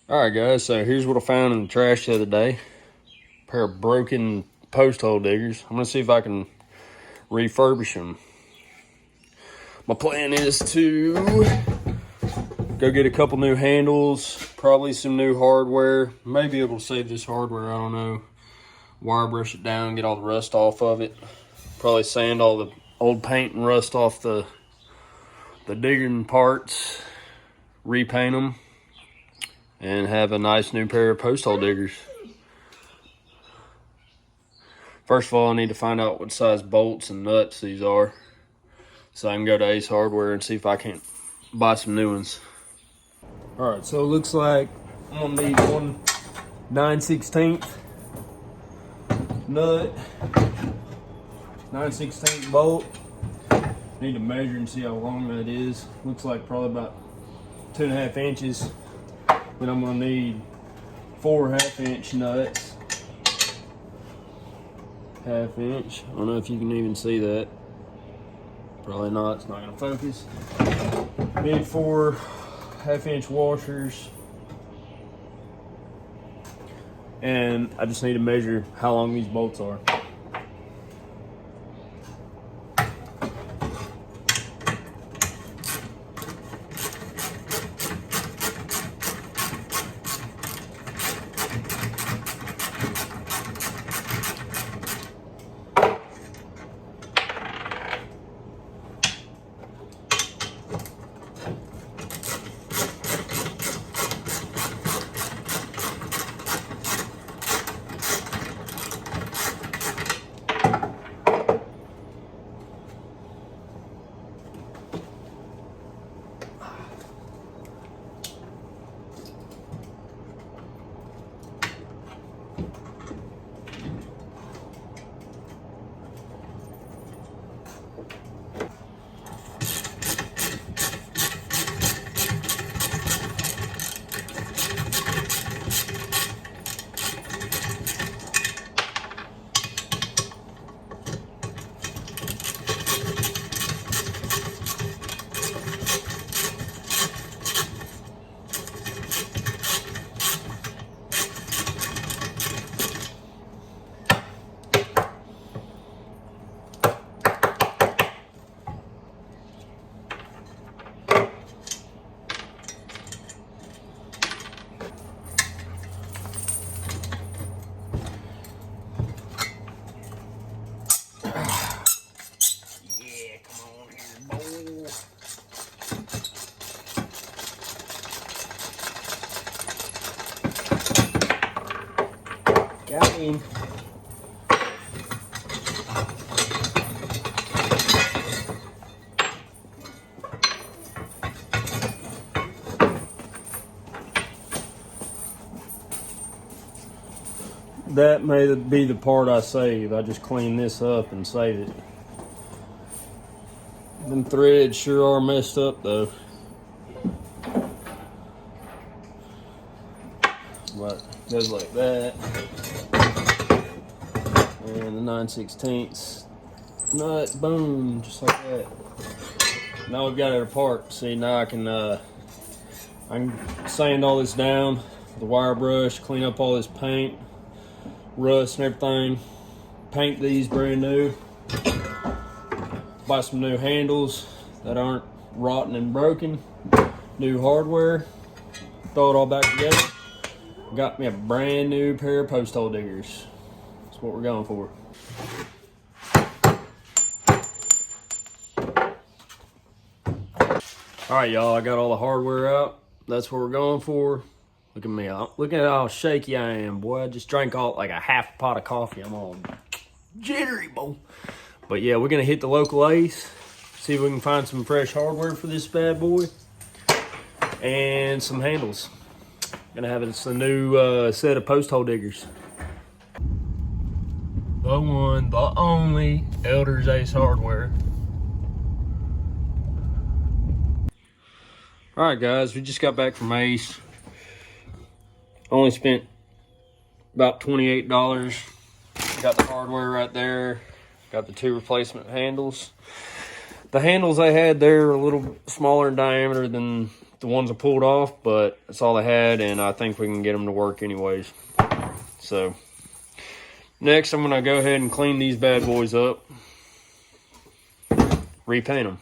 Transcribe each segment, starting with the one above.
Alright guys, so here's what I found in the trash the other day. A pair of broken post hole diggers. I'm gonna see if I can refurbish them. My plan is to go get a couple new handles, probably some new hardware. Maybe able to save this hardware, I don't know. Wire brush it down, get all the rust off of it. Probably sand all the old paint and rust off the digging parts. Repaint them. And have a nice new pair of post hole diggers. First of all, I need to find out what size bolts and nuts these are, so I can go to Ace Hardware and see if I can't buy some new ones. All right, so it looks like I'm gonna need one 9/16 nut, 9/16 bolt. Need to measure and see how long that is. Looks like probably about 2.5 inches. Then I'm gonna need 4 1/2-inch nuts. 1/2 inch. I don't know if you can even see that. Probably not, it's not gonna focus. Need 4 1/2-inch washers. And I just need to measure how long these bolts are. Got him. That may be the part I save. I just clean this up and save it. Them threads sure are messed up though. But it goes like that. And the 9/16 nut, boom, just like that. Now we've got it apart. See, now I can sand all this down with a wire brush, clean up all this paint, rust and everything. Paint these brand new. Buy some new handles that aren't rotten and broken. New hardware. Throw it all back together. Got me a brand new pair of post hole diggers. That's what we're going for. All right, y'all, I got all the hardware out. That's what we're going for. Look at me. Look at how shaky I am, boy. I just drank like a half pot of coffee. I'm all jittery, boy. But yeah, we're gonna hit the local Ace, see if we can find some fresh hardware for this bad boy, and some handles. Gonna have a new set of post hole diggers. The one, the only Elder's Ace Hardware. All right, guys, we just got back from Ace. Only spent about $28. Got the hardware right there. Got the 2 replacement handles. The handles I had there are a little smaller in diameter than the ones I pulled off, but that's all I had, and I think we can get them to work anyways. So next, I'm gonna go ahead and clean these bad boys up, repaint them.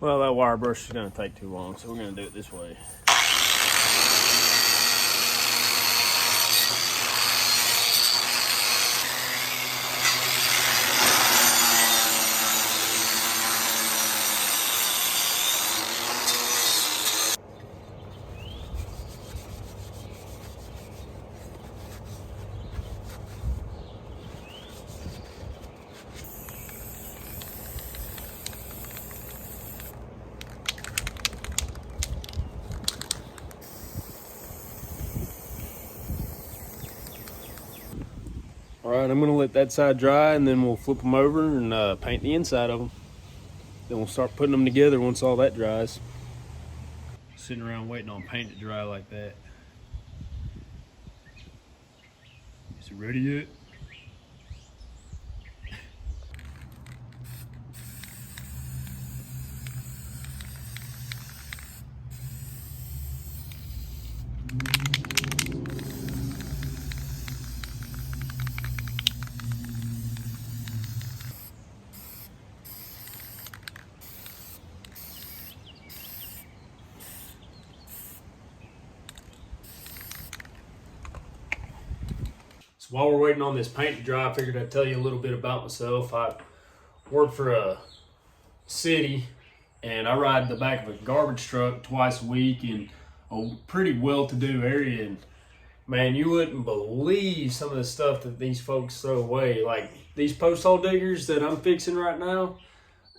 Well, that wire brush is gonna take too long, so we're gonna do it this way. All right, I'm gonna let that side dry, and then we'll flip them over and paint the inside of them. Then we'll start putting them together once all that dries. Sitting around waiting on paint to dry like that. Is it ready yet? So while we're waiting on this paint to dry, I figured I'd tell you a little bit about myself. I work for a city, and I ride the back of a garbage truck twice a week in a pretty well-to-do area. And man, you wouldn't believe some of the stuff that these folks throw away. Like these post hole diggers that I'm fixing right now,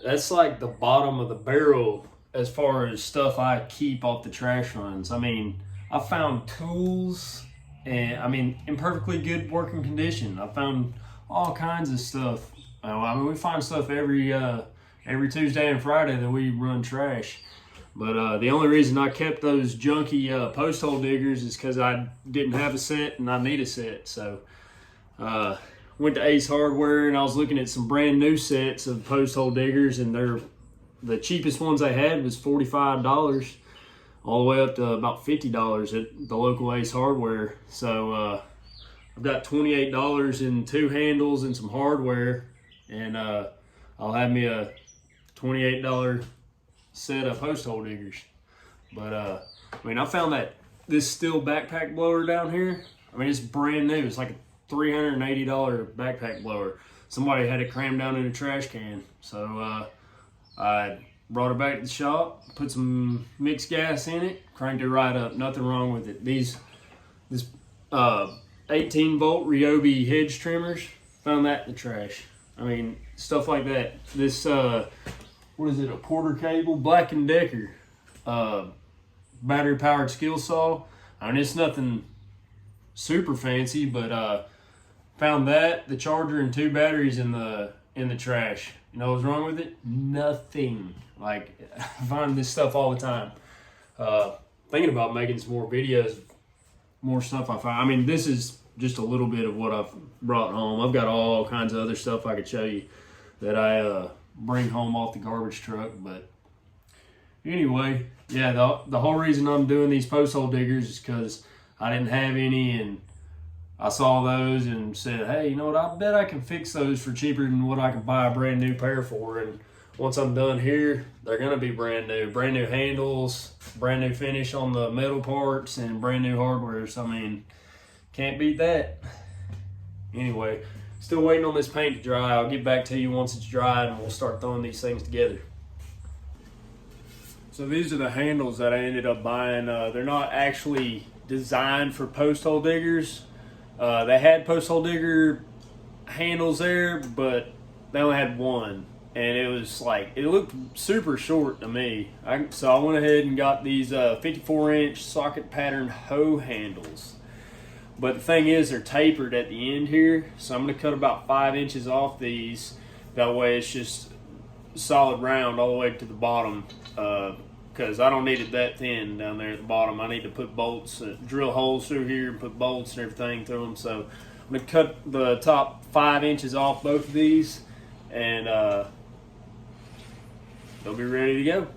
that's like the bottom of the barrel as far as stuff I keep off the trash runs. I mean, I found tools, and I mean, in perfectly good working condition. I found all kinds of stuff. I mean, we find stuff every Tuesday and Friday that we run trash. But the only reason I kept those junky post hole diggers is because I didn't have a set and I need a set. So went to Ace Hardware, and I was looking at some brand new sets of post hole diggers, and the cheapest ones they had was $45, all the way up to about $50 at the local Ace Hardware. So I've got $28 in 2 handles and some hardware, and I'll have me a $28 set of post hole diggers. But I mean, I found that this Stihl backpack blower down here, I mean, it's brand new. It's like a $380 backpack blower. Somebody had it crammed down in a trash can. So I brought it back to the shop, put some mixed gas in it, cranked it right up. Nothing wrong with it. This 18 volt Ryobi hedge trimmers, found that in the trash. I mean, stuff like that. This what is it, a Porter cable, Black & Decker battery powered skill saw. I mean, it's nothing super fancy, but found that, the charger, and 2 batteries in the trash. You know what's wrong with it? Nothing. Like, I find this stuff all the time. Thinking about making some more videos, more stuff I find. I mean, this is just a little bit of what I've brought home. I've got all kinds of other stuff I could show you that I bring home off the garbage truck. But anyway, yeah, the whole reason I'm doing these post hole diggers is because I didn't have any, and I saw those and said, hey, you know what, I bet I can fix those for cheaper than what I can buy a brand new pair for. And once I'm done here, they're gonna be brand new handles, brand new finish on the metal parts, and brand new hardware. So I mean, can't beat that. Anyway, still waiting on this paint to dry. I'll get back to you once it's dried, and we'll start throwing these things together. So these are the handles that I ended up buying. They're not actually designed for post hole diggers. They had post hole digger handles there, but they only had one, and it was like, it looked super short to me. So I went ahead and got these 54-inch socket pattern hoe handles. But the thing is, they're tapered at the end here, so I'm going to cut about 5 inches off these. That way it's just solid round all the way to the bottom, because I don't need it that thin down there at the bottom. I need to put bolts, drill holes through here and put bolts and everything through them. So I'm going to cut the top 5 inches off both of these, and they'll be ready to go.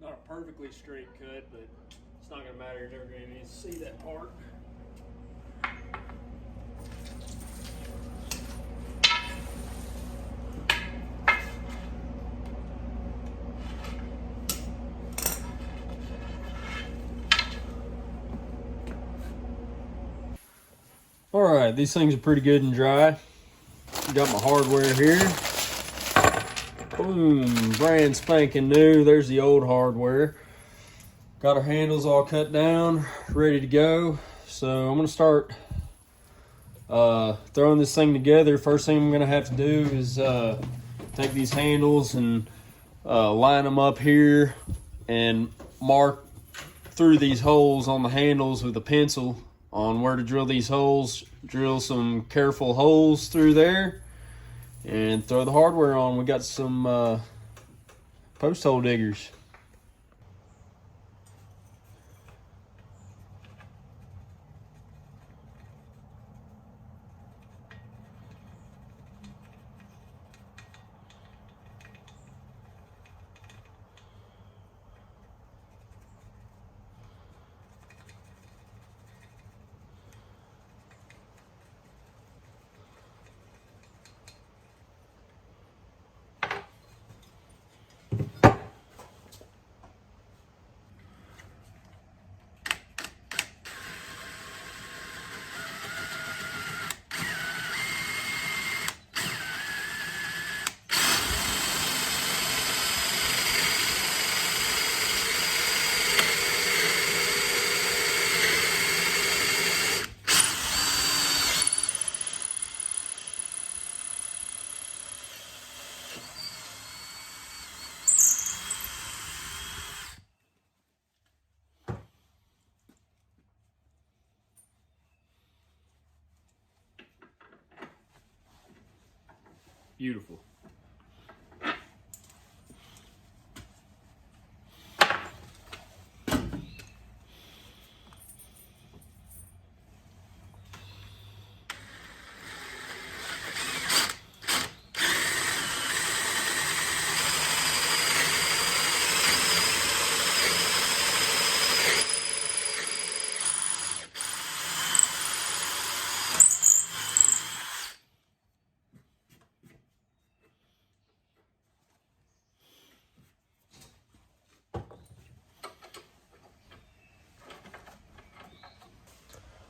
Not a perfectly straight cut, but it's not going to matter. You're never going to need to see that part. All right, these things are pretty good and dry. Got my hardware here. Boom, brand spanking new. There's the old hardware. Got our handles all cut down, ready to go. So I'm gonna start throwing this thing together. First thing I'm gonna have to do is take these handles and line them up here and mark through these holes on the handles with a pencil on where to drill these holes. Drill some careful holes through there and throw the hardware on. We got some post hole diggers. Beautiful.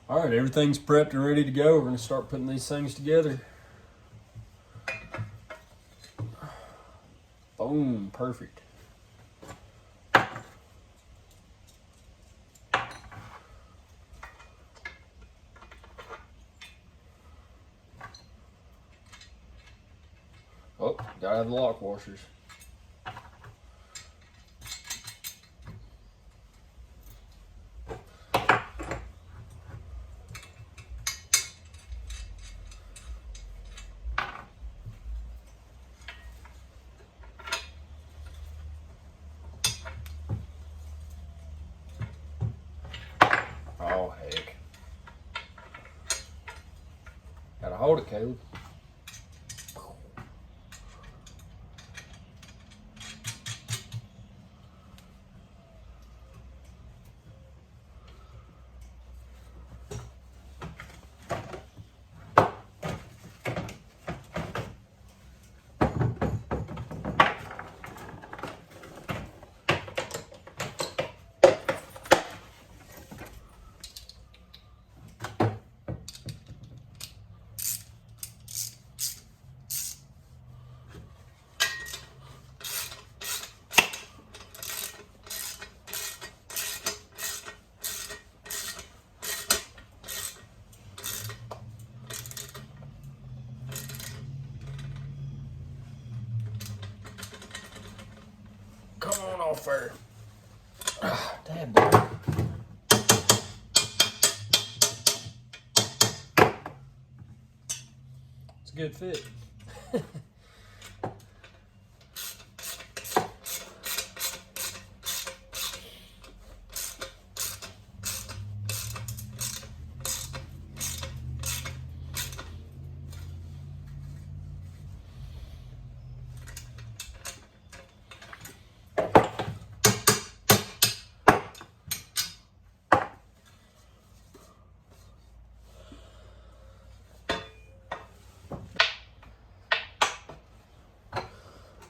All right, everything's prepped and ready to go. We're gonna start putting these things together. Boom, perfect. Oh, gotta have the lock washers. Oh, heck. Gotta hold it, Caleb. Come on off there. Damn, boy. It's a good fit.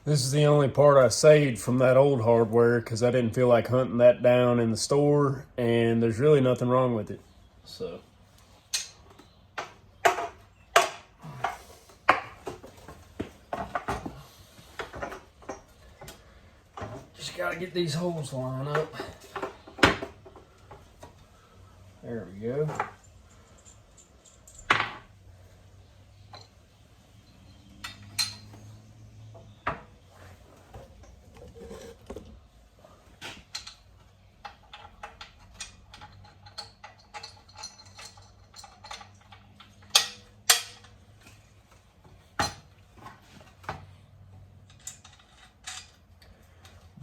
This is the only part I saved from that old hardware because I didn't feel like hunting that down in the store, and there's really nothing wrong with it. So just gotta get these holes lined up. There we go.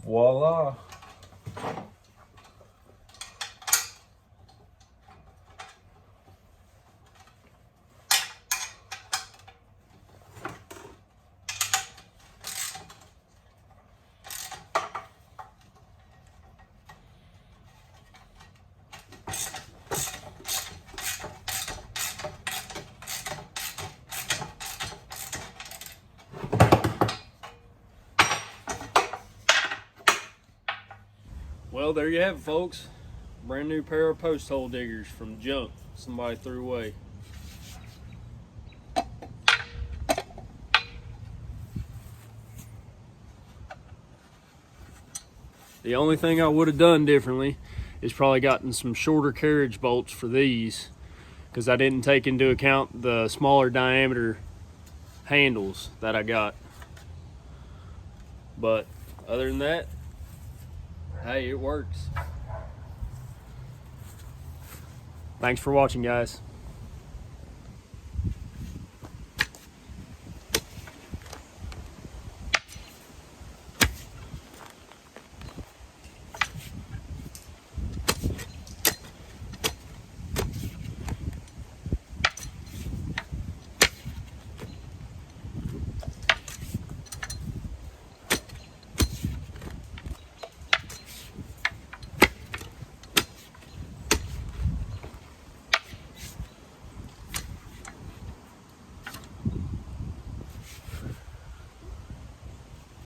Voila. Well, there you have it, folks. Brand new pair of post hole diggers from junk somebody threw away. The only thing I would have done differently is probably gotten some shorter carriage bolts for these, because I didn't take into account the smaller diameter handles that I got. But other than that, hey, it works. Thanks for watching, guys.